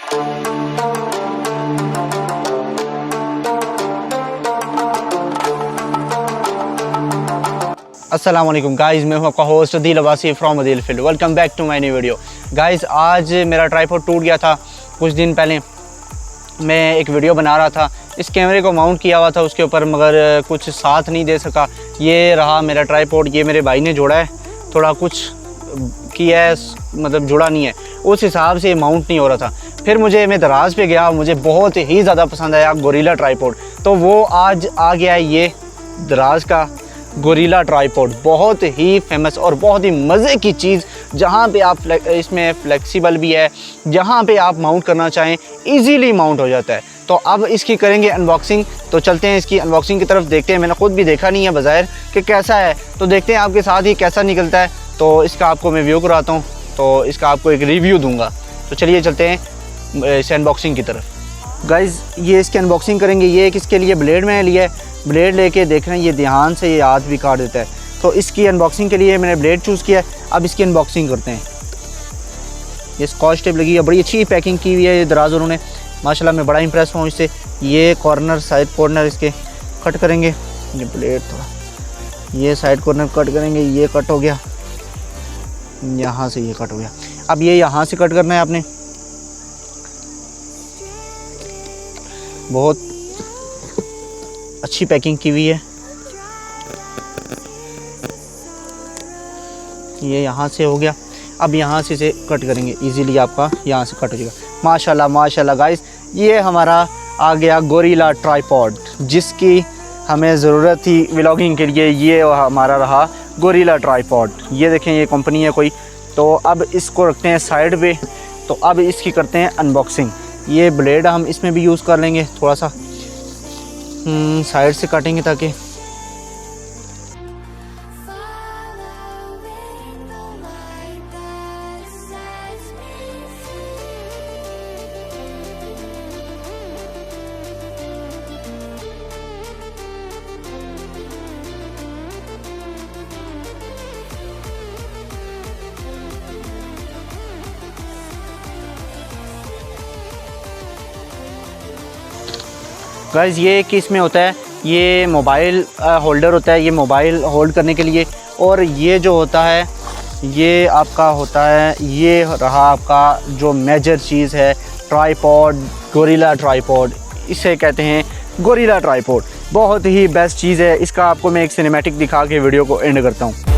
अस्सलाम वालेकुम गाइज़, मैं हूं आपका host Adeel Abbasi from Adeel Field. Welcome back to my new video. Guys, आज मेरा ट्राइपॉड टूट गया था। कुछ दिन पहले मैं एक वीडियो बना रहा था, इस कैमरे को माउंट किया हुआ था उसके ऊपर, मगर कुछ साथ नहीं दे सका। ये रहा मेरा ट्राइपॉड, ये मेरे भाई ने जोड़ा है, थोड़ा कुछ किया है, मतलब जुड़ा नहीं है, उस हिसाब से माउंट नहीं हो रहा था। फिर मैं दराज पे गया, मुझे बहुत ही ज़्यादा पसंद आया गोरिल्ला ट्राइपॉड, तो वो आज आ गया है ये दराज का गोरिल्ला ट्राइपॉड। बहुत ही फेमस और बहुत ही मज़े की चीज़, जहाँ पे आप इसमें फ्लेक्सिबल भी है, जहाँ पे आप माउंट करना चाहें इजीली माउंट हो जाता है। तो अब इसकी करेंगे अनबॉक्सिंग, तो चलते हैं इसकी अनबॉक्सिंग की तरफ, देखते हैं। मैंने खुद भी देखा नहीं है बज़ाहिर कि कैसा है, तो देखते हैं आपके साथ ही कैसा निकलता है। तो इसका आपको मैं व्यू कराता हूँ, तो इसका आपको एक रिव्यू दूँगा। तो चलिए चलते हैं इस अनबॉक्सिंग की तरफ। गाइज़, ये इसकी अनबॉक्सिंग करेंगे। ये एक इसके लिए ब्लेड मैंने लिया है, ब्लेड लेके देख रहे हैं ये ध्यान से ये हाथ भी काट देता है। तो इसकी अनबॉक्सिंग के लिए मैंने ब्लेड चूज़ किया है। अब इसकी अनबॉक्सिंग करते हैं। ये स्कॉच टेप लगी है, बड़ी अच्छी पैकिंग की हुई है ये दराज उन्होंने, माशाल्लाह मैं बड़ा इंप्रेस हूँ इससे। ये कॉर्नर, साइड कॉर्नर इसके कट करेंगे। ये ब्लेड थोड़ा, ये साइड कॉर्नर कट करेंगे, ये कट हो गया, यहाँ से ये कट हो गया। अब ये यहाँ से कट करना है आपने। बहुत अच्छी पैकिंग की हुई है। ये यहाँ से हो गया। अब यहाँ से इसे कट करेंगे, इजीली आपका यहाँ से कट हो जाएगा। माशाल्लाह माशाल्लाह गाइस, ये हमारा आ गया गोरिल्ला ट्राइपॉड, जिसकी हमें ज़रूरत थी व्लॉगिंग के लिए। ये हमारा रहा गोरिल्ला ट्राइपॉड। ये देखें, ये कंपनी है कोई। तो अब इसको रखते हैं साइड पे। तो अब इसकी करते हैं अनबॉक्सिंग। ये ब्लेड हम इसमें भी यूज़ कर लेंगे, थोड़ा सा साइड से काटेंगे ताकि गाइस, ये कि इसमें होता है, ये मोबाइल होल्डर होता है, ये मोबाइल होल्ड करने के लिए। और ये जो होता है, ये आपका होता है, ये रहा आपका जो मेजर चीज़ है, ट्राइपॉड, गोरिल्ला ट्राइपॉड, इसे कहते हैं गोरिल्ला ट्राइपॉड। बहुत ही बेस्ट चीज़ है। इसका आपको मैं एक सिनेमैटिक दिखा के वीडियो को एंड करता हूँ।